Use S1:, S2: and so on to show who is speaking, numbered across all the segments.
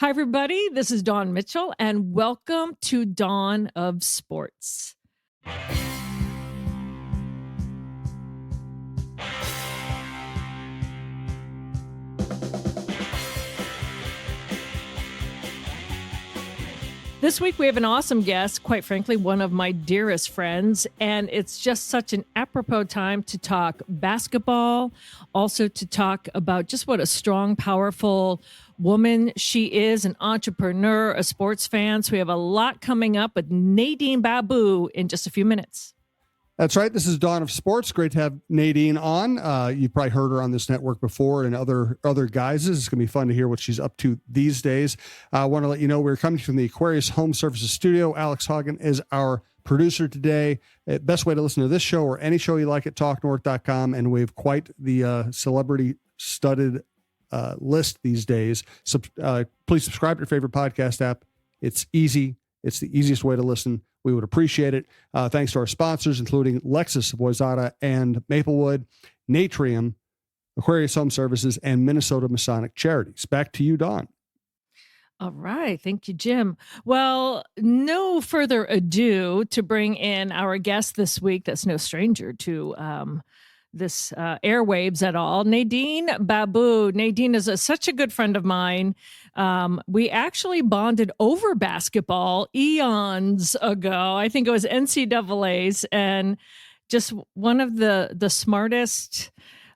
S1: Hi, everybody. This is Dawn Mitchell, and welcome to Dawn of Sports. This week, we have an awesome guest, quite frankly, one of my dearest friends, and it's just such an apropos time to talk basketball, also to talk about just what a strong, powerful woman she is, an entrepreneur, a sports fan. So we have a lot coming up with Nadine Babu in just a few minutes.
S2: That's right. This is Dawn of Sports. Great to have Nadine on. You've probably heard her on this network before and other guises. It's going to be fun to hear what she's up to these days. I want to let you know we're coming from the Aquarius Home Services Studio. Alex Hagen is our producer today. Best way to listen to this show or any show you like at talknorth.com. And we have quite the celebrity-studded list these days. So please subscribe to your favorite podcast app. It's easy. It's the easiest way to listen. We would appreciate it. Thanks to our sponsors, including Lexus of Wayzata and Maplewood, Natrium, Aquarius Home Services, and Minnesota Masonic Charities. Back to you, Dawn.
S1: All right. Thank you, Jim. Well, no further ado to bring in our guest this week that's no stranger to this airwaves at all. Nadine Babu. Nadine is such a good friend of mine. We actually bonded over basketball eons ago. I think it was NCAAs, and just one of the smartest,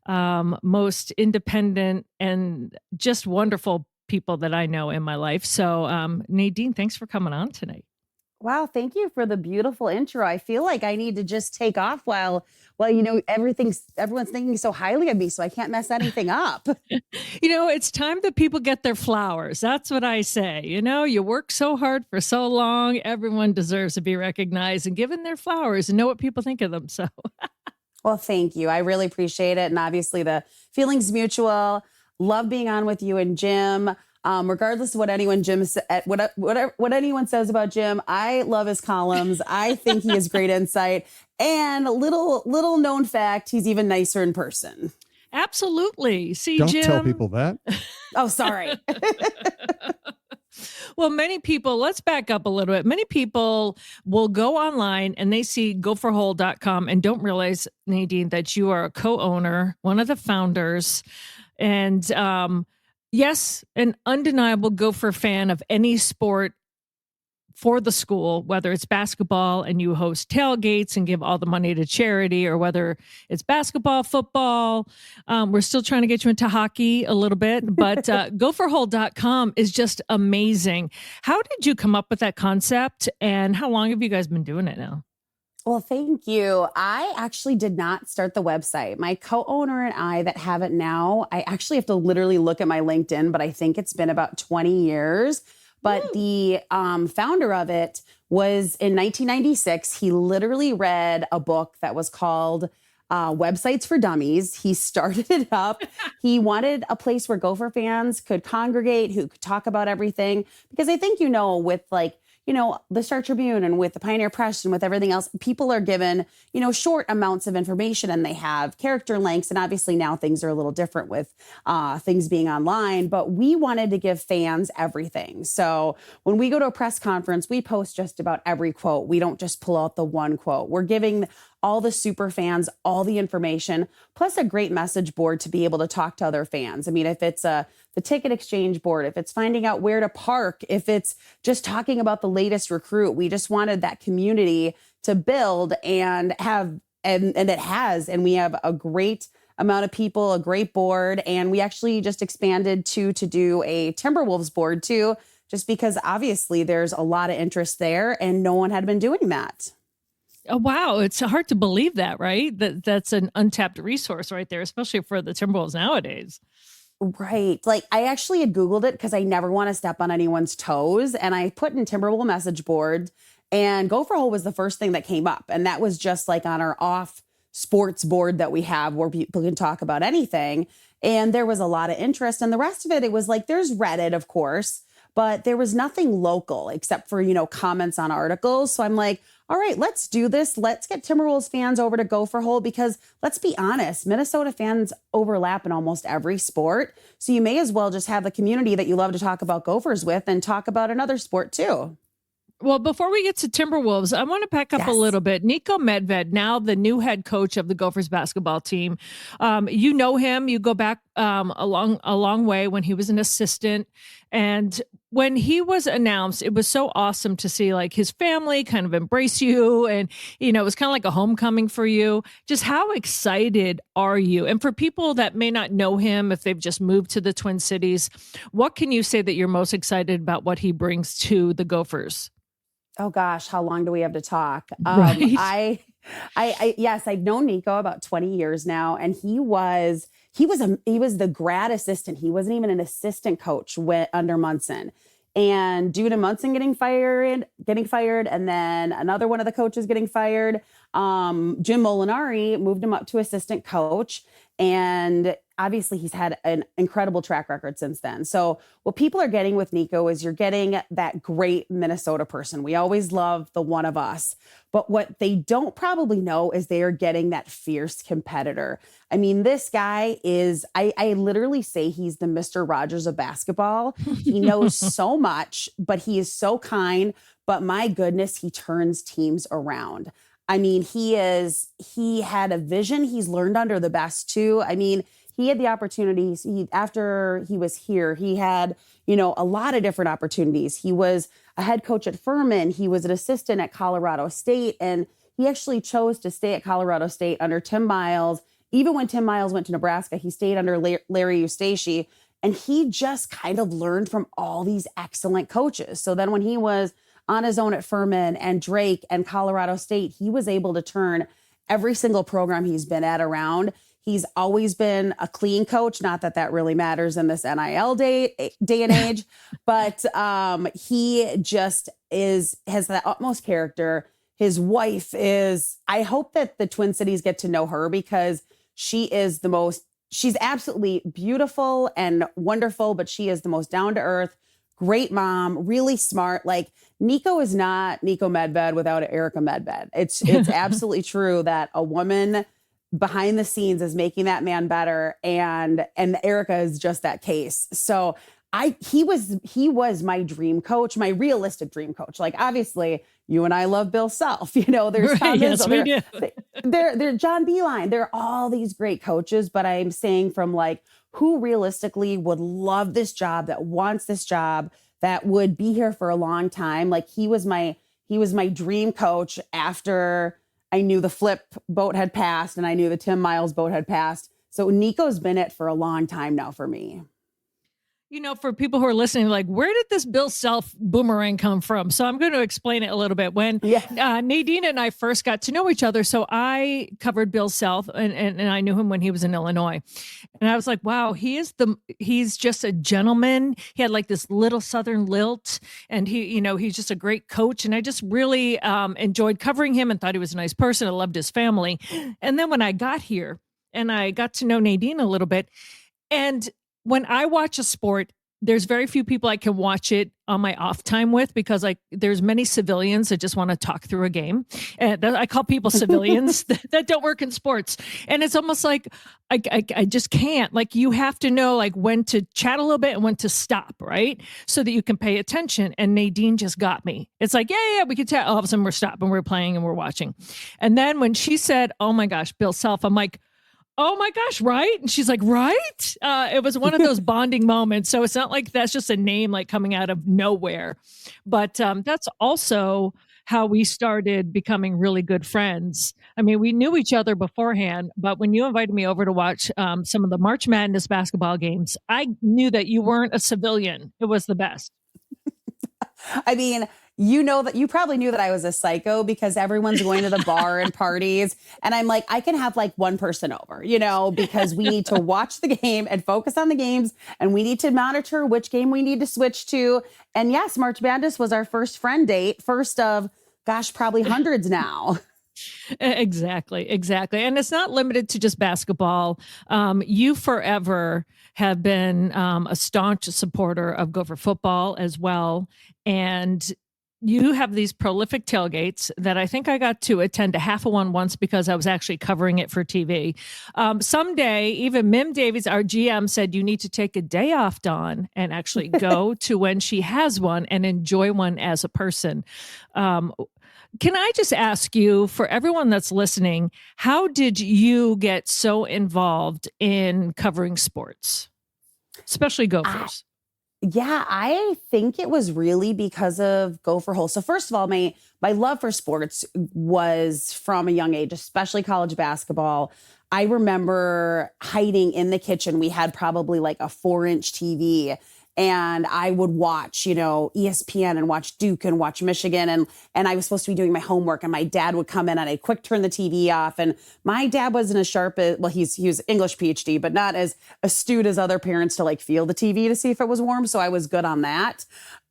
S1: most independent, and just wonderful people that I know in my life. So Nadine, thanks for coming on tonight.
S3: Wow, thank you for the beautiful intro. I feel like I need to just take off while everyone's thinking so highly of me, so I can't mess anything up.
S1: It's time that people get their flowers. That's what I say. You work so hard for so long. Everyone deserves to be recognized and given their flowers and know what people think of them. So,
S3: well, thank you. I really appreciate it, and obviously the feeling's mutual. Love being on with you and Jim. Regardless of what anyone anyone says about Jim, I love his columns. I think he has great insight, and little known fact, he's even nicer in person.
S1: Absolutely. See,
S2: Don't
S1: Jim.
S2: tell people that.
S3: Oh, sorry.
S1: Well, many people, let's back up a little bit. Many people will go online and they see Gopherhole.com and don't realize, Nadine, that you are a co-owner, one of the founders, and yes, an undeniable Gopher fan of any sport for the school, whether it's basketball and you host tailgates and give all the money to charity, or whether it's basketball, football. We're still trying to get you into hockey a little bit, but Gopherhole.com is just amazing. How did you come up with that concept, and how long have you guys been doing it now?
S3: Well, thank you. I actually did not start the website. My co-owner and I that have it now, I actually have to literally look at my LinkedIn, but I think it's been about 20 years. But the founder of it was in 1996. He literally read a book that was called Websites for Dummies. He started it up. He wanted a place where Gopher fans could congregate, who could talk about everything. Because I think, with the Star Tribune and with the Pioneer Press and with everything else, people are given, short amounts of information, and they have character lengths. And obviously now things are a little different with things being online, but we wanted to give fans everything. So when we go to a press conference, we post just about every quote. We don't just pull out the one quote. We're giving all the super fans all the information, plus a great message board to be able to talk to other fans. I mean, if it's the ticket exchange board, if it's finding out where to park, if it's just talking about the latest recruit, we just wanted that community to build and have, and it has, and we have a great amount of people, a great board, and we actually just expanded to do a Timberwolves board too, just because obviously there's a lot of interest there and no one had been doing that.
S1: Oh, wow. It's hard to believe that, right? That's an untapped resource right there, especially for the Timberwolves nowadays.
S3: Right. Like I actually had Googled it because I never want to step on anyone's toes. And I put in Timberwolves message board, and Gopherhole was the first thing that came up. And that was just like on our off sports board that we have where people can talk about anything. And there was a lot of interest. And the rest of it, it was like, there's Reddit, of course, but there was nothing local except for, comments on articles. So I'm like, all right, let's do this. Let's get Timberwolves fans over to Gopherhole because let's be honest, Minnesota fans overlap in almost every sport. So you may as well just have the community that you love to talk about Gophers with and talk about another sport too.
S1: Well, before we get to Timberwolves, I want to back up a
S3: Yes.
S1: little bit. Nico Medved, now the new head coach of the Gophers basketball team. You know him. You go back a long way when he was an assistant. And when he was announced, it was so awesome to see like his family kind of embrace you. And, it was kind of like a homecoming for you. Just how excited are you? And for people that may not know him, if they've just moved to the Twin Cities, what can you say that you're most excited about what he brings to the Gophers?
S3: Oh gosh, how long do we have to talk?
S1: Right.
S3: Yes, I've known Nico about 20 years now, and he was the grad assistant. He wasn't even an assistant coach under Munson. And due to Munson getting fired, and then another one of the coaches getting fired, Jim Molinari moved him up to assistant coach. And obviously he's had an incredible track record since then. So what people are getting with Nico is you're getting that great Minnesota person. We always love the one of us. But what they don't probably know is they are getting that fierce competitor. I mean, this guy is, I literally say he's the Mr. Rogers of basketball. He knows so much, but he is so kind. But my goodness, he turns teams around. I mean, he had a vision. He's learned under the best too. I mean, he had the opportunities. After he was here, he had, a lot of different opportunities. He was a head coach at Furman. He was an assistant at Colorado State. And he actually chose to stay at Colorado State under Tim Miles. Even when Tim Miles went to Nebraska, he stayed under Larry Eustace. And he just kind of learned from all these excellent coaches. So then when he was on his own at Furman and Drake and Colorado State, he was able to turn every single program he's been at around. He's always been a clean coach. Not that that really matters in this NIL day and age, but he just has the utmost character. His wife is, I hope that the Twin Cities get to know her because she's absolutely beautiful and wonderful, but she is the most down to earth, great mom, really smart. Like Nico is not Nico Medved without Erica Medved. It's absolutely true that a woman behind the scenes is making that man better. And Erica is just that case. So he was my dream coach, my realistic dream coach. Like obviously you and I love Bill Self, there's
S1: Right,
S3: Tom
S1: yes,
S3: Izzo,
S1: we do.
S3: they're John Beeline. They're all these great coaches, but I'm saying from like who realistically would love this job, that wants this job, that would be here for a long time. Like he was my dream coach after I knew the Flip boat had passed and I knew the Tim Miles boat had passed. So Nico's been it for a long time now for me.
S1: For people who are listening, like, where did this Bill Self boomerang come from? So I'm going to explain it a little bit. When Nadine and I first got to know each other, so I covered Bill Self and I knew him when he was in Illinois. And I was like, wow, he's just a gentleman. He had like this little Southern lilt and he's just a great coach. And I just really enjoyed covering him and thought he was a nice person. I loved his family. And then when I got here and I got to know Nadine a little bit, and when I watch a sport, there's very few people I can watch it on my off time with because there's many civilians that just want to talk through a game. And I call people civilians that don't work in sports. And it's almost like I just can't. Like you have to know like when to chat a little bit and when to stop, right? So that you can pay attention. And Nadine just got me. It's like, yeah, we could chat. All of a sudden we're stopping, we're playing and we're watching. And then when she said, oh my gosh, Bill Self, I'm like, oh my gosh, right? And she's like, right? It was one of those bonding moments. So it's not like that's just a name like coming out of nowhere. But that's also how we started becoming really good friends. I mean, we knew each other beforehand, but when you invited me over to watch some of the March Madness basketball games, I knew that you weren't a civilian. It was the best.
S3: I mean, you probably knew that I was a psycho because everyone's going to the bar and parties. And I'm like, I can have like one person over, because we need to watch the game and focus on the games. And we need to monitor which game we need to switch to. And yes, March Madness was our first friend date, first of, gosh, probably hundreds now.
S1: Exactly. And it's not limited to just basketball. You forever have been a staunch supporter of Gopher football as well. And you have these prolific tailgates that I think I got to attend a half of one once because I was actually covering it for TV. Someday, even Mim Davies, our GM, said you need to take a day off, Dawn, and actually go to when she has one and enjoy one as a person. Can I just ask you, for everyone that's listening, how did you get so involved in covering sports, especially Gophers?
S3: Yeah, I think it was really because of Gopherhole. So first of all, my love for sports was from a young age, especially college basketball. I remember hiding in the kitchen. We had probably like a 4-inch TV, and I would watch, ESPN and watch Duke and watch Michigan. And I was supposed to be doing my homework, and my dad would come in and I'd quick turn the TV off. And my dad wasn't as sharp as, well, he was English PhD, but not as astute as other parents to like feel the TV to see if it was warm. So I was good on that.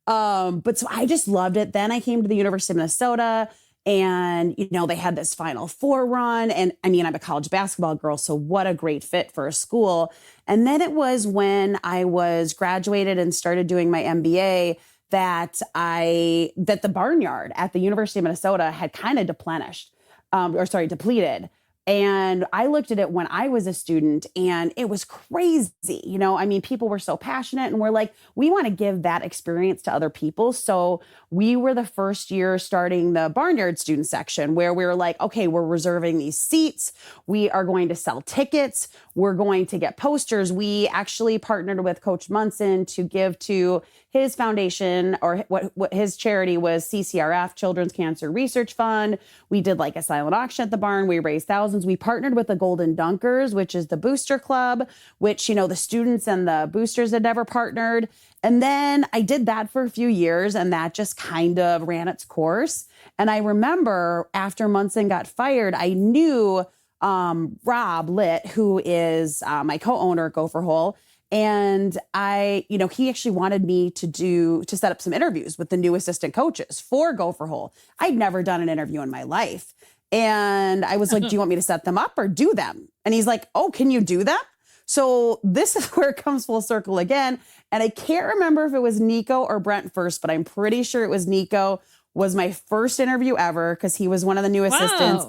S3: But so I just loved it. Then I came to the University of Minnesota, and, they had this Final Four run. And I mean, I'm a college basketball girl, so what a great fit for a school. And then it was when I was graduated and started doing my MBA that the barnyard at the University of Minnesota had kind of depleted. And I looked at it when I was a student, and it was crazy. I mean, people were so passionate, and we're like, we want to give that experience to other people. So we were the first year starting the Barnyard student section, where we were like, okay, we're reserving these seats. We are going to sell tickets. We're going to get posters. We actually partnered with Coach Munson to give to his foundation, or what his charity was, CCRF, Children's Cancer Research Fund. We did like a silent auction at the barn. We raised thousands. We partnered with the Golden Dunkers, which is the booster club, which, the students and the boosters had never partnered. And then I did that for a few years, and that just kind of ran its course. And I remember after Munson got fired, I knew Rob Litt, who is my co-owner at Gopherhole. And he actually wanted me to set up some interviews with the new assistant coaches for Gopherhole. I'd never done an interview in my life. And I was like, do you want me to set them up or do them? And he's like, oh, can you do them? So this is where it comes full circle again. And I can't remember if it was Nico or Brent first, but I'm pretty sure it was Nico. Was my first interview ever, because he was one of the new assistants,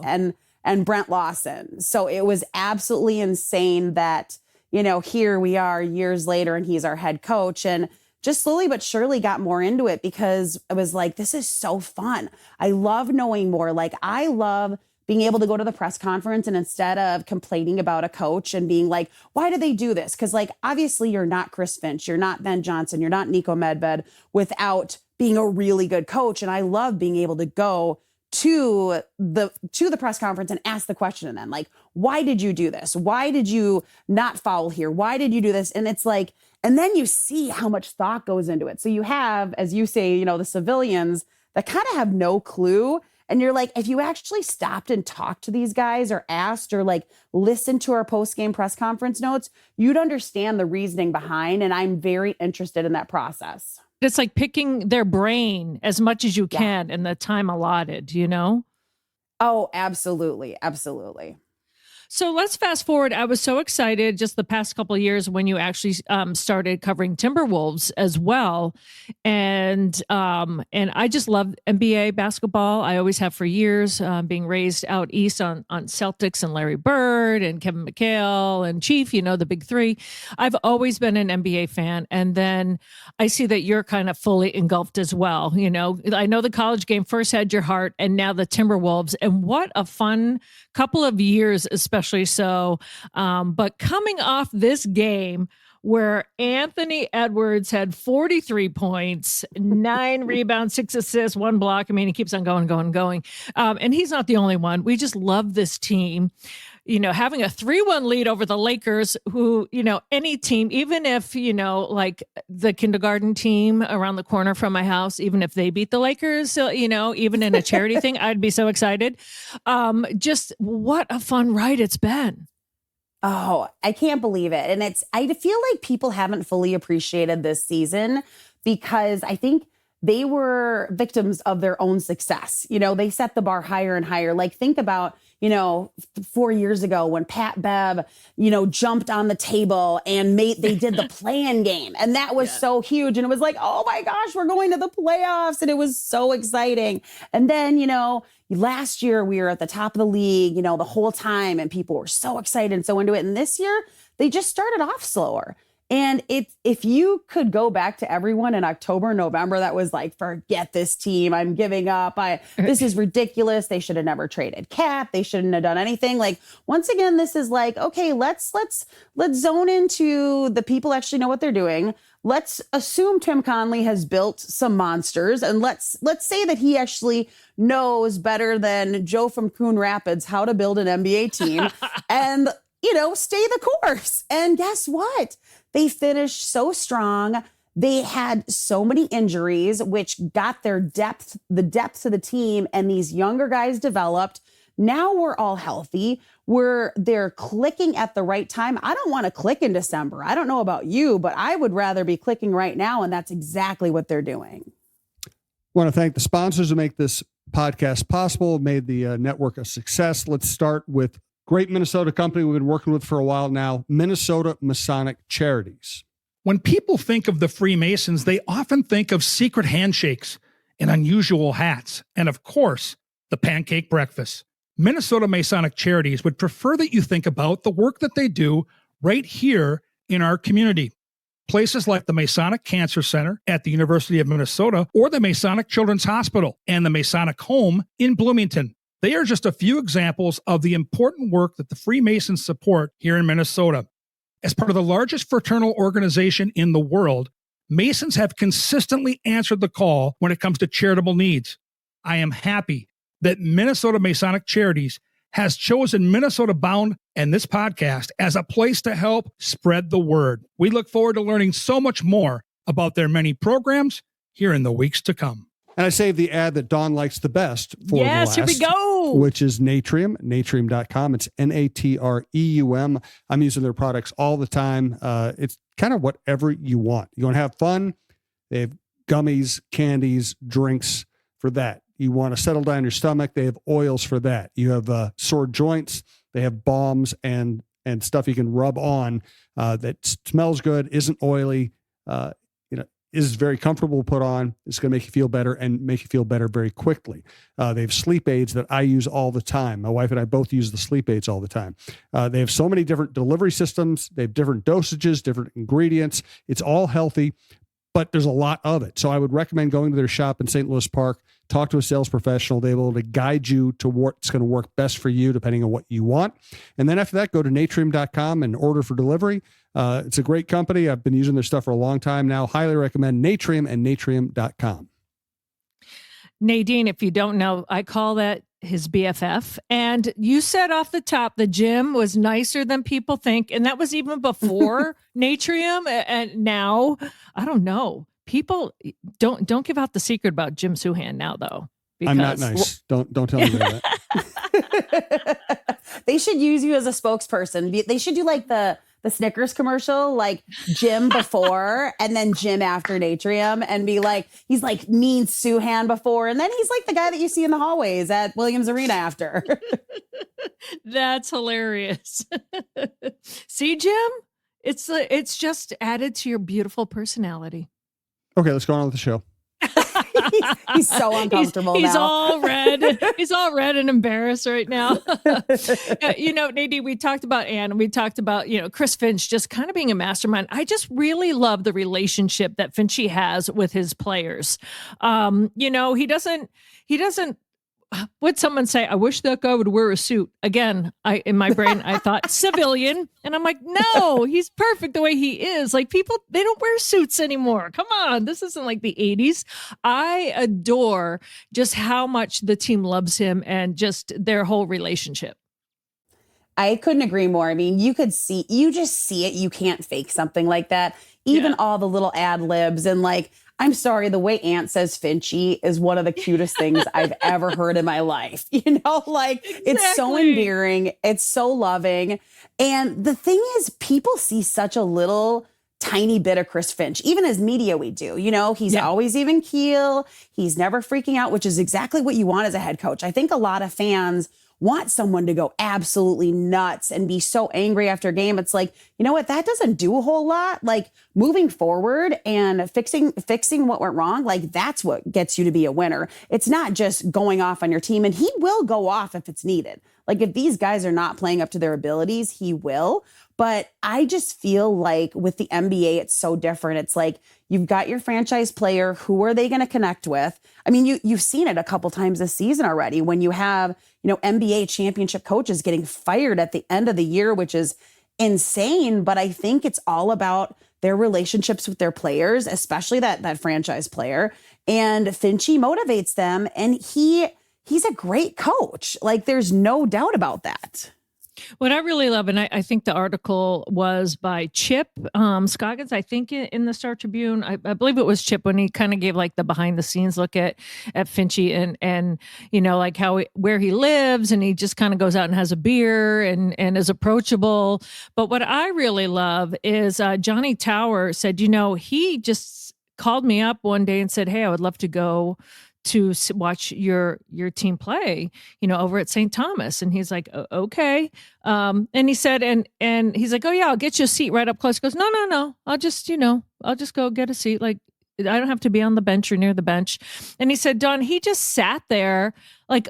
S3: and Brent Lawson. So it was absolutely insane that, here we are years later, and he's our head coach, and just slowly but surely got more into it, because I was like, this is so fun. I love knowing more. Like, I love being able to go to the press conference, and instead of complaining about a coach and being like, why do they do this? Because like, obviously you're not Chris Finch, you're not Ben Johnson, you're not Nico Medved without being a really good coach. And I love being able to go to the press conference and ask the question, and then like, why did you do this? Why did you not foul here? Why did you do this? And it's like, and then you see how much thought goes into it. So you have, as you say, the civilians that kind of have no clue. And you're like, if you actually stopped and talked to these guys, or asked, or like listened to our post-game press conference notes, you'd understand the reasoning behind. And I'm very interested in that process.
S1: It's like picking their brain as much as you can in the time allotted,
S3: Oh, absolutely. Absolutely.
S1: So let's fast forward. I was so excited just the past couple of years when you actually started covering Timberwolves as well, and I just love NBA basketball. I always have for years, being raised out east on Celtics and Larry Bird and Kevin McHale and Chief. The big three. I've always been an NBA fan, and then I see that you're kind of fully engulfed as well. I know the college game first had your heart, and now the Timberwolves, and what a fun couple of years, especially so. But coming off this game where Anthony Edwards had 43 points, 9 rebounds, 6 assists, 1 block. I mean, he keeps on going. And he's not the only one. We just love this team. Having a 3-1 lead over the Lakers, who, any team, even if, like the kindergarten team around the corner from my house, even if they beat the Lakers, even in a charity thing, I'd be so excited. Just what a fun ride it's been.
S3: Oh, I can't believe it. And I feel like people haven't fully appreciated this season, because I think they were victims of their own success. They set the bar higher and higher. Like, think about, 4 years ago when Pat Bev, jumped on the table and they did the play-in game. And that was so huge. And it was like, oh my gosh, we're going to the playoffs. And it was so exciting. And then, last year we were at the top of the league, the whole time, and people were so excited and so into it. And this year they just started off slower. And if you could go back to everyone in October, November, that was like, forget this team, I'm giving up. This is ridiculous. They should have never traded Cap. They shouldn't have done anything. Like, once again, this is like, okay, let's zone into the people actually know what they're doing. Let's assume Tim Conley has built some monsters, and let's say that he actually knows better than Joe from Coon Rapids how to build an NBA team and, stay the course. And guess what? They finished so strong. They had so many injuries, which got the depth of the team, and these younger guys developed. Now we're all healthy. They're clicking at the right time. I don't want to click in December. I don't know about you, but I would rather be clicking right now, and that's exactly what they're doing.
S2: I want to thank the sponsors who make this podcast possible, made the network a success. Let's start with great Minnesota company we've been working with for a while now, Minnesota Masonic Charities.
S4: When people think of the Freemasons, they often think of secret handshakes and unusual hats, and of course, the pancake breakfast. Minnesota Masonic Charities would prefer that you think about the work that they do right here in our community. Places like the Masonic Cancer Center at the University of Minnesota, or the Masonic Children's Hospital and the Masonic Home in Bloomington. They are just a few examples of the important work that the Freemasons support here in Minnesota. As part of the largest fraternal organization in the world, Masons have consistently answered the call when it comes to charitable needs. I am happy that Minnesota Masonic Charities has chosen Minnesota Bound and this podcast as a place to help spread the word. We look forward to learning so much more about their many programs here in the weeks to come.
S2: And I saved the ad that Dawn likes the best for
S1: yes,
S2: the last,
S1: here we go.
S2: Which is Natrium, natrium.com. It's Natreum. I'm using their products all the time. It's kind of whatever you want. You want to have fun? They have gummies, candies, drinks for that. You want to settle down your stomach? They have oils for that. You have sore joints. They have balms and stuff you can rub on that smells good, isn't oily, is very comfortable to put on. It's going to make you feel better and make you feel better very quickly. They have sleep aids that I use all the time. My wife and I both use the sleep aids all the time. They have so many different delivery systems. They have different dosages, different ingredients. It's all healthy, but there's a lot of it. So I would recommend going to their shop in St. Louis Park, talk to a sales professional. They're able to guide you to what's going to work best for you, depending on what you want. And then after that, go to natrium.com and order for delivery. It's a great company. I've been using their stuff for a long time now. Highly recommend Natrium and natrium.com.
S1: Nadine, if you don't know, I call that his BFF. And you said off the top, the gym was nicer than people think. And that was even before Natrium. And now, I don't know. People don't give out the secret about Jim Souhan now, though. Because
S2: I'm not nice. Don't tell me that.
S3: They should use you as a spokesperson. They should do like the Snickers commercial, like Jim before and then Jim after Natrium, and be like, he's like mean Souhan before, and then he's like the guy that you see in the hallways at Williams Arena after.
S1: That's hilarious. See, Jim, it's just added to your beautiful personality.
S2: Okay, let's go on with the show.
S3: He's so uncomfortable
S1: he's
S3: now.
S1: all red. He's all red and embarrassed right now. Nadine, we talked about Ann. We talked about, Chris Finch just kind of being a mastermind. I just really love the relationship that Finchy has with his players. He doesn't, would someone say, I wish that guy would wear a suit? Again, in my brain, I thought civilian. And I'm like, no, he's perfect the way he is. Like, people, they don't wear suits anymore. Come on. This isn't like the 80s. I adore just how much the team loves him and just their whole relationship.
S3: I couldn't agree more. I mean, you just see it. You can't fake something like that. Even all the little ad libs and like, I'm sorry, the way Aunt says Finchy is one of the cutest things I've ever heard in my life. Exactly. It's so endearing. It's so loving. And the thing is, people see such a little tiny bit of Chris Finch. Even as media, we do. He's always even keel. He's never freaking out, which is exactly what you want as a head coach. I think a lot of fans want someone to go absolutely nuts and be so angry after a game. It's like, you know what? That doesn't do a whole lot. Like moving forward and fixing what went wrong, like that's what gets you to be a winner. It's not just going off on your team, and he will go off if it's needed. Like if these guys are not playing up to their abilities, he will. But I just feel like with the NBA, it's so different. It's like you've got your franchise player. Who are they going to connect with? I mean, you've seen it a couple times this season already when you have, NBA championship coaches getting fired at the end of the year, which is insane. But I think it's all about their relationships with their players, especially that franchise player. And Finchie motivates them. And he's a great coach. Like there's no doubt about that.
S1: What I really love, and I think the article was by Chip Scoggins, I think in the Star Tribune, I believe it was Chip when he kind of gave like the behind the scenes look at Finchie and like where he lives, and he just kind of goes out and has a beer and is approachable. But what I really love is Johnny Tower said, he just called me up one day and said, hey, I would love to go to watch your team play, over at St. Thomas. And he's like, okay. And he said, and he's like, oh yeah, I'll get you a seat right up close. He goes, no. I'll just go get a seat. Like, I don't have to be on the bench or near the bench. And he said, Dawn, he just sat there like,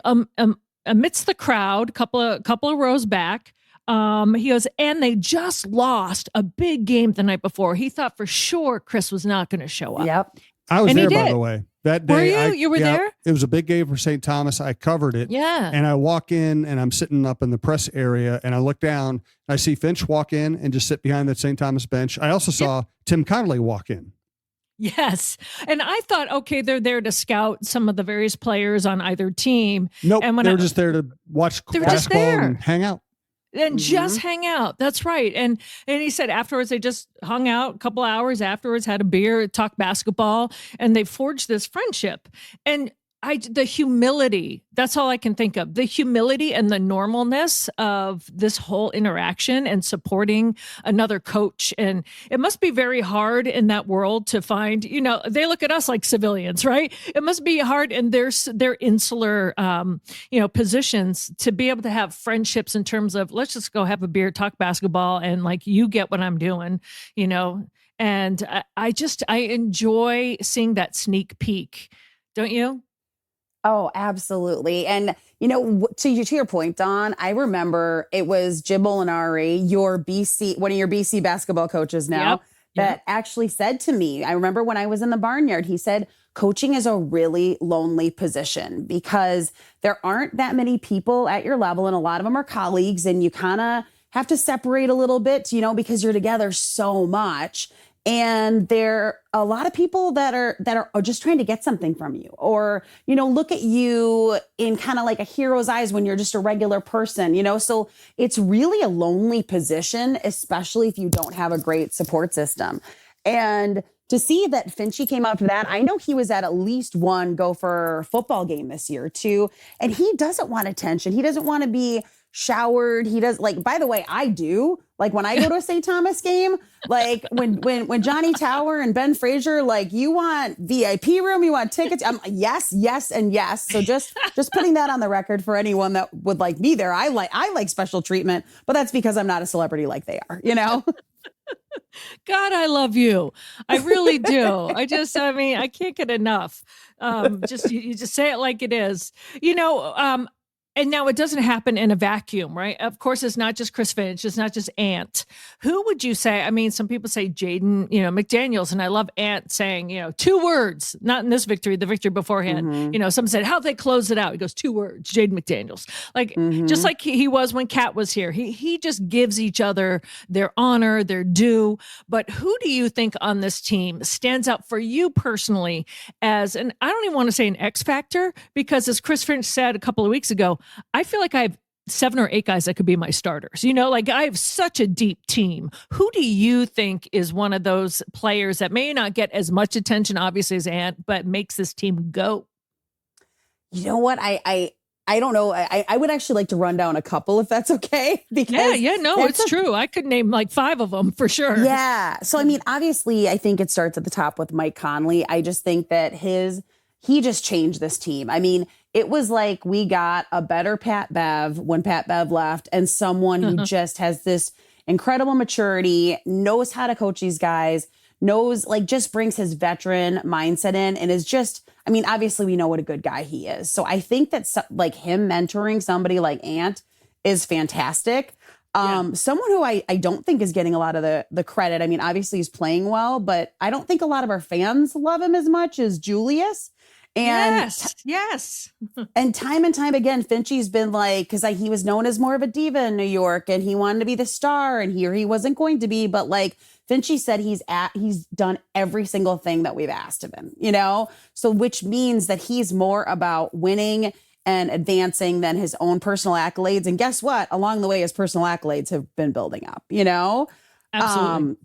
S1: amidst the crowd, couple of rows back. He goes, and they just lost a big game the night before. He thought for sure Chris was not going to show up.
S3: Yep.
S2: I was there, by the way. That day,
S1: were you? You were there?
S2: It was a big game for St. Thomas. I covered it.
S1: Yeah.
S2: And I walk in and I'm sitting up in the press area and I look down and I see Finch walk in and just sit behind that St. Thomas bench. I also saw Tim Connolly walk in.
S1: Yes. And I thought, okay, they're there to scout some of the various players on either team.
S2: Nope. And they're just there to watch basketball and hang out.
S1: And just hang out. That's right. And he said afterwards, they just hung out a couple hours afterwards, had a beer, talked basketball, and they forged this friendship. And the humility, that's all I can think of. The humility and the normalness of this whole interaction and supporting another coach. And it must be very hard in that world to find, they look at us like civilians, right? It must be hard in their insular, positions to be able to have friendships in terms of, let's just go have a beer, talk basketball, and like, you get what I'm doing, and I enjoy seeing that sneak peek. Don't you?
S3: Oh, absolutely. And, to your point, Dawn, I remember it was Jim Molinari, one of your BC basketball coaches now, that actually said to me, I remember when I was in the barnyard, he said, coaching is a really lonely position because there aren't that many people at your level and a lot of them are colleagues and you kind of have to separate a little bit, because you're together so much. And there are a lot of people that are just trying to get something from you or, look at you in kind of like a hero's eyes when you're just a regular person, so it's really a lonely position, especially if you don't have a great support system. And to see that Finchie came out to that, I know he was at least one Gopher football game this year too. And he doesn't want attention. He doesn't want to be showered. He does by the way, I do. Like when I go to a St. Thomas game, like when Johnny Tower and Ben Frazier, like you want VIP room, you want tickets. I'm yes, and yes. So just putting that on the record for anyone that would like me there. I like special treatment, but that's because I'm not a celebrity like they are,
S1: God, I love you. I really do. I can't get enough. You just say it like it is, and now it doesn't happen in a vacuum, right? Of course, it's not just Chris Finch. It's not just Ant. Who would you say? I mean, some people say Jaden, McDaniels, and I love Ant saying, 2 words, not in this victory, the victory beforehand.
S3: Mm-hmm.
S1: Someone said, how'd they close it out? He goes, 2 words, Jaden McDaniels. Like, just like he was when Kat was here. He just gives each other their honor, their due. But who do you think on this team stands out for you personally as, and I don't even want to say an X factor, because as Chris Finch said a couple of weeks ago, I feel like I have 7 or 8 guys that could be my starters. Like I have such a deep team. Who do you think is one of those players that may not get as much attention, obviously, as Ant, but makes this team go?
S3: You know what? I don't know. I would actually like to run down a couple if that's okay. Because
S1: it's true. I could name like 5 of them for sure.
S3: Yeah. So, I mean, obviously, I think it starts at the top with Mike Conley. I just think that his he just changed this team. I mean, it was like we got a better Pat Bev when Pat Bev left, and someone who just has this incredible maturity, knows how to coach these guys, knows, like, just brings his veteran mindset in, and is just, I mean, obviously we know what a good guy he is. So I think that like him mentoring somebody like Ant is fantastic. Someone who I don't think is getting a lot of the credit. I mean, obviously he's playing well, but I don't think a lot of our fans love him as much as Julius. And
S1: yes.
S3: And time again, Finchie's been like, because he was known as more of a diva in New York, and he wanted to be the star, and here he wasn't going to be. But like Finchie said, he's done every single thing that we've asked of him, you know? So which means that he's more about winning and advancing than his own personal accolades. And guess what? Along the way, his personal accolades have been building up, you know?
S1: Absolutely.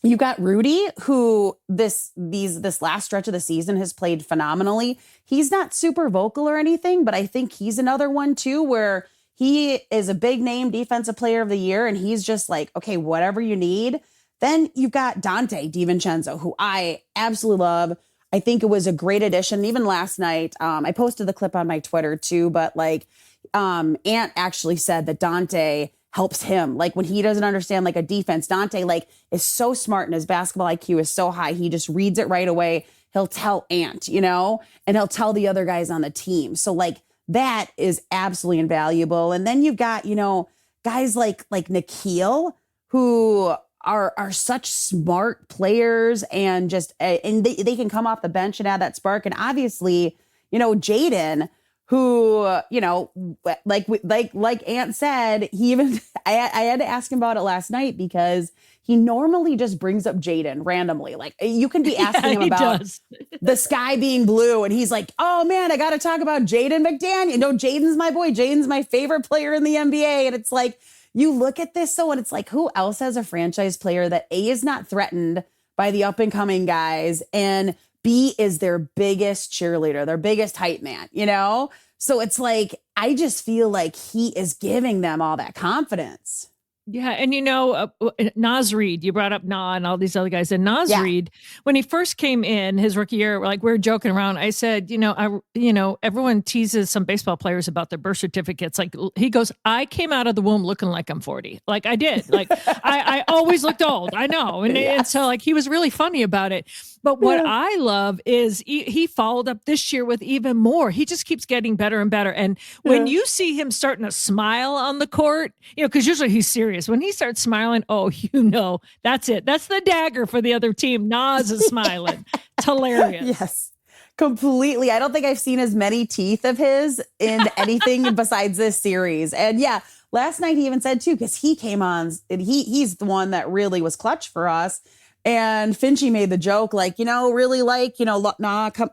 S3: You've got Rudy, who this last stretch of the season has played phenomenally. He's not super vocal or anything, but I think he's another one too, where he is a big name defensive player of the year. And he's just like, okay, whatever you need. Then you've got Dante DiVincenzo, who I absolutely love. I think it was a great addition. Even last night, I posted the clip on my Twitter too, but like Ant actually said that Dante helps him. Like when he doesn't understand like a defense, Dante like is so smart and his basketball IQ is so high. He just reads it right away. He'll tell Ant, you know, and he'll tell the other guys on the team. So like that is absolutely invaluable. And then you've got, you know, guys like Nikhil, who are such smart players and just, and they can come off the bench and add that spark. And obviously, you know, Jaden, who, you know, like Ant said, he even, I had to ask him about it last night because he normally just brings up Jaden randomly. Like you can be asking him about the sky being blue and he's like, oh man, I got to talk about Jaden McDaniel. No, Jaden's my boy. Jaden's my favorite player in the NBA. And it's like, you look at this and it's like, who else has a franchise player that A, is not threatened by the up and coming guys, and B, is their biggest cheerleader, their biggest hype man, you know? So it's like, I just feel like he is giving them all that confidence.
S1: Yeah. And, you know, Naz Reid, you brought up Na and all these other guys. And Naz Reid, when he first came in his rookie year, like we were joking around. I said, everyone teases some baseball players about their birth certificates. Like he goes, I came out of the womb looking like I'm 40. Like I did. Like I always looked old. I know. And so like he was really funny about it. But what I love is he followed up this year with even more. He just keeps getting better and better. And when you see him starting to smile on the court, you know, because usually he's serious. When he starts smiling, that's it. That's the dagger for the other team. Nas is smiling. It's hilarious.
S3: Yes, completely. I don't think I've seen as many teeth of his in anything besides this series. And yeah, last night he even said too, because he came on and he's the one that really was clutch for us. And Finchie made the joke, like, you know, really like, you know,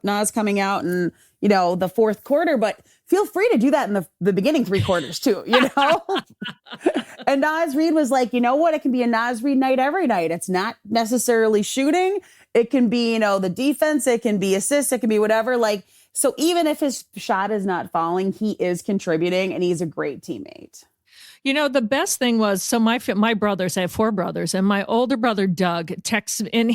S3: Nas coming out in, you know, the fourth quarter, but feel free to do that in the beginning 3 quarters too, you know? And Naz Reid was like, you know what? It can be a Naz Reid night every night. It's not necessarily shooting. It can be, you know, the defense. It can be assists. It can be whatever. Like, so even if his shot is not falling, he is contributing and he's a great teammate.
S1: You know, the best thing was, so my brothers, I have 4 brothers, and my older brother, Doug, texts, and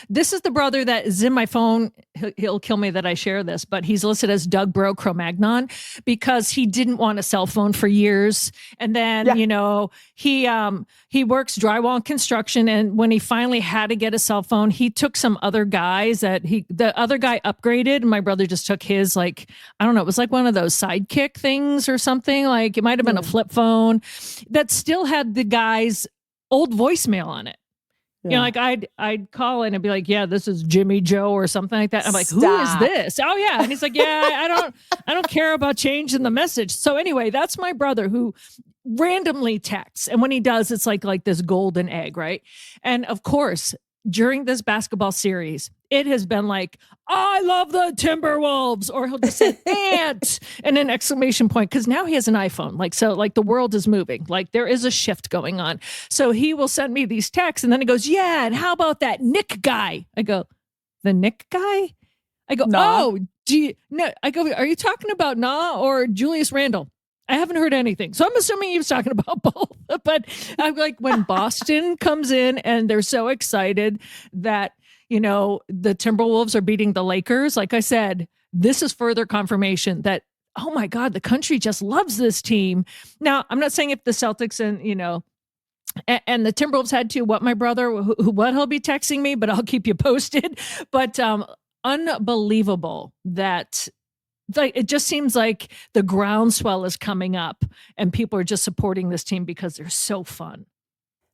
S1: this is the brother that is in my phone. He'll kill me that I share this, but he's listed as Doug Bro Cro-Magnon because he didn't want a cell phone for years. And then, you know, he works drywall and construction. And when he finally had to get a cell phone, he took some other guys the other guy upgraded. And my brother just took his, like, I don't know, it was like one of those sidekick things or something. Like it might've been a flip phone that still had the guy's old voicemail on it. Yeah. You know, like I'd call in and be like, yeah, this is Jimmy Joe or something like that. I'm like, who is this? Oh yeah. And he's like, yeah, I don't care about changing the message. So anyway, that's my brother who randomly texts. And when he does, it's like this golden egg, right? And of course, during this basketball series, it has been like, I love the Timberwolves, or he'll just say Ant and an exclamation point, because now he has an iPhone. Like, so like the world is moving, like there is a shift going on. So he will send me these texts and then he goes, yeah, and how about that Nick guy? I go, the Nick guy? I go, no. I go, are you talking about Nah or Julius Randle? I haven't heard anything. So I'm assuming he was talking about both. But I'm like, when Boston comes in and they're so excited that, you know, the Timberwolves are beating the Lakers, like I said, this is further confirmation that, oh my God, the country just loves this team. Now, I'm not saying if the Celtics and the Timberwolves had to, what my brother, what he'll be texting me, but I'll keep you posted. But unbelievable that it just seems like the groundswell is coming up and people are just supporting this team because they're so fun.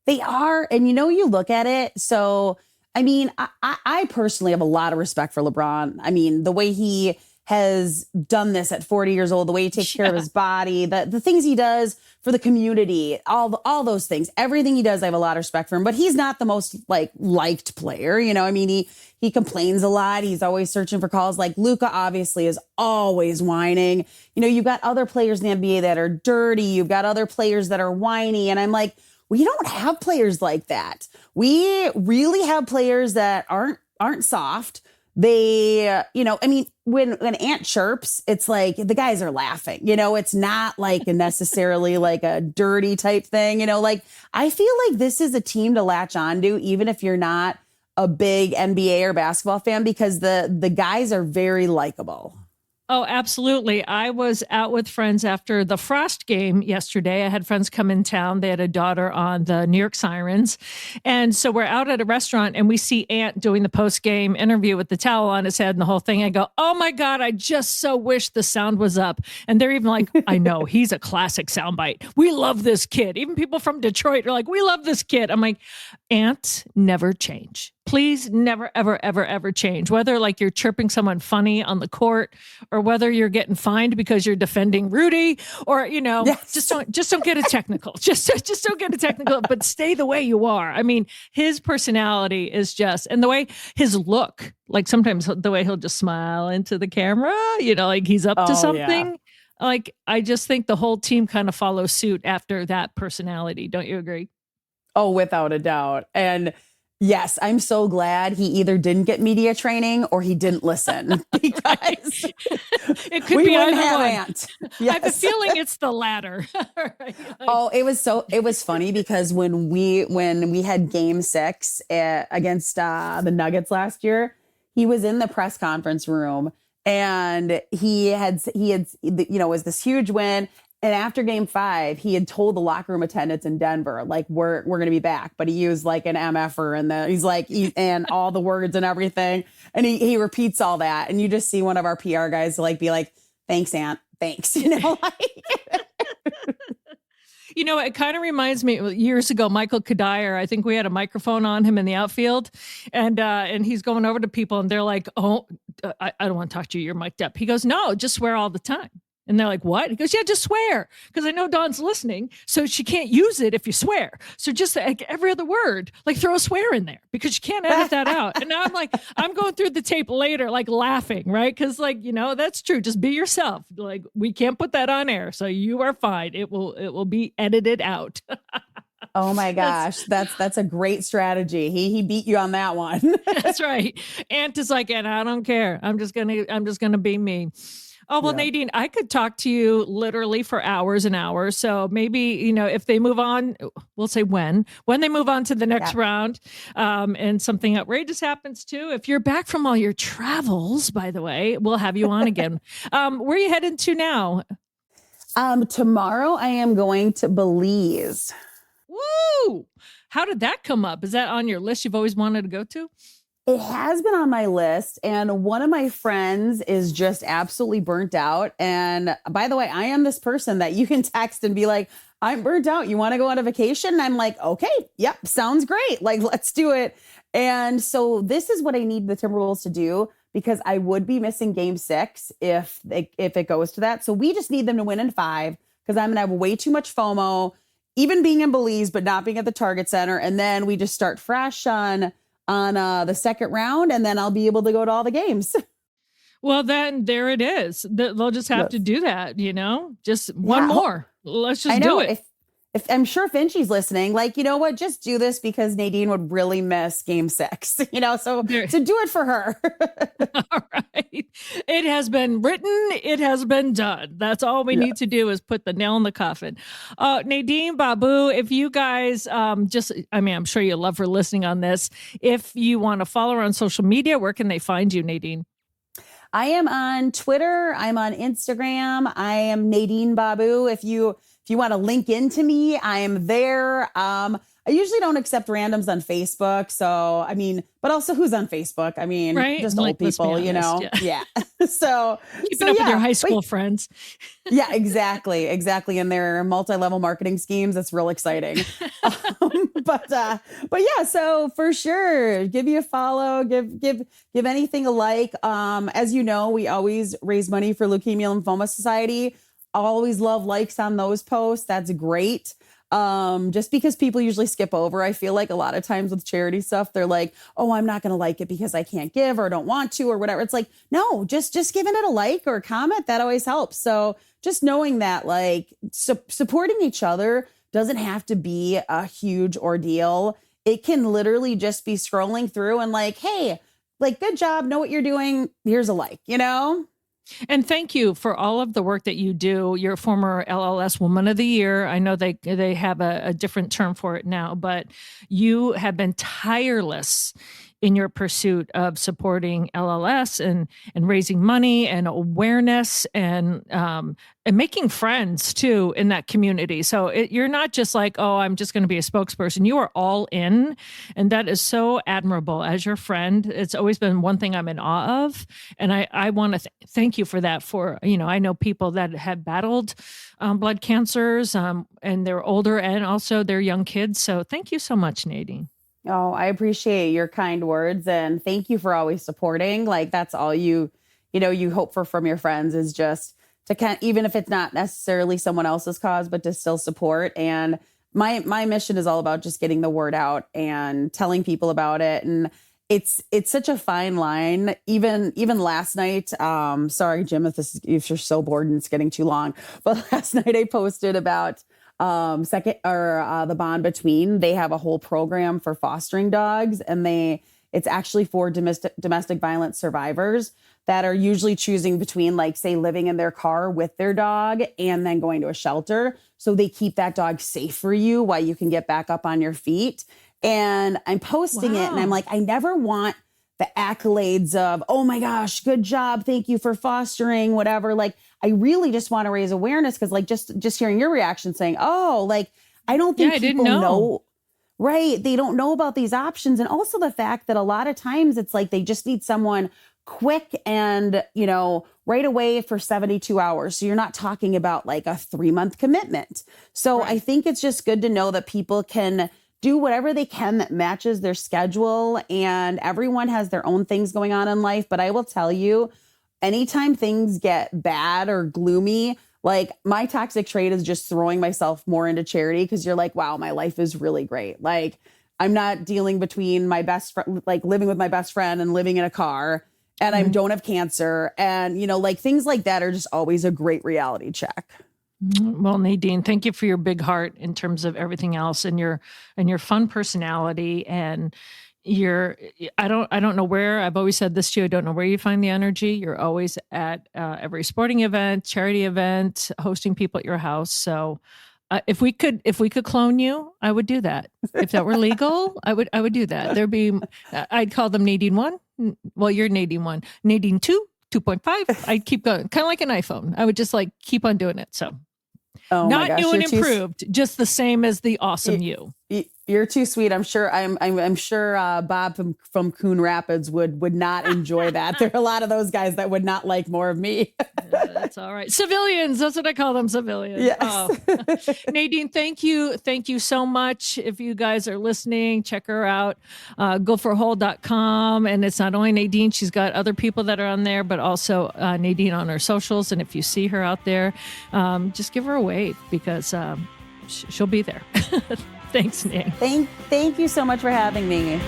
S3: They are. And you look at it. So, I mean, I personally have a lot of respect for LeBron. I mean, the way he has done this at 40 years old, the way he takes care of his body, the things he does for the community, all those things, everything he does, I have a lot of respect for him, but he's not the most liked player. I mean, he complains a lot. He's always searching for calls. Like Luka obviously is always whining. You've got other players in the NBA that are dirty. You've got other players that are whiny. And I'm like, we don't have players like that. We really have players that aren't soft. They, I mean, when Ant chirps, it's like the guys are laughing, it's not like necessarily like a dirty type thing, I feel like this is a team to latch on to, even if you're not a big NBA or basketball fan, because the guys are very likable.
S1: Oh, absolutely. I was out with friends after the Frost game yesterday. I had friends come in town. They had a daughter on the New York Sirens. And so we're out at a restaurant and we see Ant doing the post-game interview with the towel on his head and the whole thing. I go, oh my God, I just so wish the sound was up. And they're even like, I know, he's a classic soundbite. We love this kid. Even people from Detroit are like, we love this kid. I'm like, Ant, never change. Please never, ever, ever, ever change. Whether you're chirping someone funny on the court or whether you're getting fined because you're defending Rudy or,
S3: Yes.
S1: just don't get it technical. Just don't get it technical, but stay the way you are. I mean, his personality is and the way his look, sometimes the way he'll just smile into the camera, he's up to something. Yeah. I just think the whole team kind of follows suit after that personality. Don't you agree?
S3: Oh, without a doubt. And yes, I'm so glad he either didn't get media training or he didn't listen, because
S1: it could be either one.
S3: Ant. Yes.
S1: I have a feeling it's the latter. Right?
S3: It was funny because when we had Game 6 against the Nuggets last year, he was in the press conference room and he was this huge win. And after Game 5, he had told the locker room attendants in Denver, we're going to be back. But he used an MFer and he's and all the words and everything. And he repeats all that. And you just see one of our PR guys be like, thanks, Ant. Thanks.
S1: It kind of reminds me years ago, Michael Kadire, I think we had a microphone on him in the outfield and he's going over to people and they're like, oh, I don't want to talk to you. You're mic'd up. He goes, no, just swear all the time. And they're like, what? He goes, yeah, just swear. Because I know Dawn's listening, so she can't use it if you swear. So just every other word, throw a swear in there because you can't edit that out. And now I'm going through the tape later, laughing, right? Because that's true. Just be yourself. We can't put that on air. So you are fine. It will be edited out.
S3: Oh my gosh. That's a great strategy. He beat you on that one.
S1: That's right. Ant is and I don't care. I'm just gonna be me. Oh, well, yeah. Nadine, I could talk to you literally for hours and hours. So maybe, if they move on, we'll say when they move on to the next round and something outrageous happens too. If you're back from all your travels, by the way, we'll have you on again. Where are you headed to now?
S3: Tomorrow I am going to Belize.
S1: Woo! How did that come up? Is that on your list you've always wanted to go to?
S3: It has been on my list, and one of my friends is just absolutely burnt out. And by the way, I am this person that you can text and be like, I'm burnt out. You want to go on a vacation? And I'm like, okay, yep, sounds great. Let's do it. And so this is what I need the Timberwolves to do, because I would be missing Game 6 if it goes to that. So we just need them to win in 5, because I'm going to have way too much FOMO, even being in Belize, but not being at the Target Center. And then we just start fresh on the second round, and then I'll be able to go to all the games.
S1: Well, then there it is. They'll just have to do that, just one more. Let's just do it.
S3: If I'm sure Finchie's listening, you know what, just do this because Nadine would really miss Game 6, so do it for her.
S1: All right. It has been written. It has been done. That's all we need to do is put the nail in the coffin. Nadine Babu, if you guys I'm sure you love her listening on this. If you want to follow her on social media, where can they find you, Nadine?
S3: I am on Twitter. I'm on Instagram. I am Nadine Babu. If you want to link into me, I am there. I usually don't accept randoms on Facebook. So, I mean, but also who's on Facebook? I mean,
S1: Right?
S3: just
S1: Like,
S3: old
S1: let's be
S3: people, you know?
S1: honest,
S3: Yeah. So,
S1: Keeping up with your high school friends.
S3: yeah, exactly. And their multi-level marketing schemes. That's real exciting. But yeah, so for sure, give you a follow, give anything a like. As you know, we always raise money for Leukemia Lymphoma Society. Always love likes on those posts. That's great. Just because people usually skip over, I feel like a lot of times with charity stuff, they're like, oh, I'm not going to like it because I can't give or don't want to or whatever. It's like, no, just giving it a like or a comment, that always helps. So just knowing that like supporting each other doesn't have to be a huge ordeal. It can literally just be scrolling through and like, hey, like, good job. Know what you're doing. Here's a like, you know?
S1: And thank you for all of the work that you do. You're a former LLS Woman of the Year. I know they have a different term for it now, but you have been tireless in your pursuit of supporting LLS and raising money and awareness and making friends too in that community. So you're not just like, oh, I'm just going to be a spokesperson. You are all in, and that is so admirable. As your friend, it's always been one thing I'm in awe of, and I want to thank you for that. For I know people that have battled blood cancers, and they're older, and also they're young kids. So thank you so much, Nadine.
S3: Oh, I appreciate your kind words, and thank you for always supporting. Like, that's all you hope for from your friends, is just to even if it's not necessarily someone else's cause, but to still support. And my mission is all about just getting the word out and telling people about it. And it's such a fine line. Even last night, sorry, Jim, if you're so bored and it's getting too long, but last night I posted about the Bond Between. They have a whole program for fostering dogs, and it's actually for domestic violence survivors that are usually choosing between, like, say, living in their car with their dog and then going to a shelter. So they keep that dog safe for you while you can get back up on your feet. And I'm posting it, and I'm like, I never want the accolades of, oh my gosh, good job, thank you for fostering, whatever. Like, I really just want to raise awareness, because like just hearing your reaction saying, oh, like, I don't think people know. Right. They don't know about these options. And also the fact that a lot of times it's like they just need someone quick and, right away for 72 hours. So you're not talking about like a 3-month commitment. So I think it's just good to know that people can do whatever they can that matches their schedule, and everyone has their own things going on in life. But I will tell you, anytime things get bad or gloomy, like, my toxic trait is just throwing myself more into charity, because you're like, wow, my life is really great. Like, I'm not dealing between my best friend, like living with my best friend and living in a car, and I don't have cancer. And, like, things like that are just always a great reality check.
S1: Well, Nadine, thank you for your big heart in terms of everything else, and your fun personality, and I don't know where, I've always said this to you, I don't know where you find the energy. You're always at every sporting event, charity event, hosting people at your house. So if we could clone you, I would do that. If that were legal, I would do that. I'd call them Nadine 1. Well, you're Nadine 1, Nadine 2, 2.5. I'd keep going, kind of like an iPhone. I would just like keep on doing it. So not new and improved, just the same as the awesome you.
S3: You're too sweet. I'm sure. I'm sure Bob from Coon Rapids would not enjoy that. There are a lot of those guys that would not like more of me.
S1: That's all right. Civilians. That's what I call them. Civilians.
S3: Yes.
S1: Oh. Nadine, thank you so much. If you guys are listening, check her out. Gopherhole.com. And it's not only Nadine. She's got other people that are on there, but also Nadine on her socials. And if you see her out there, just give her a wave, because she'll be there. Thanks, Nick.
S3: Thank you so much for having me.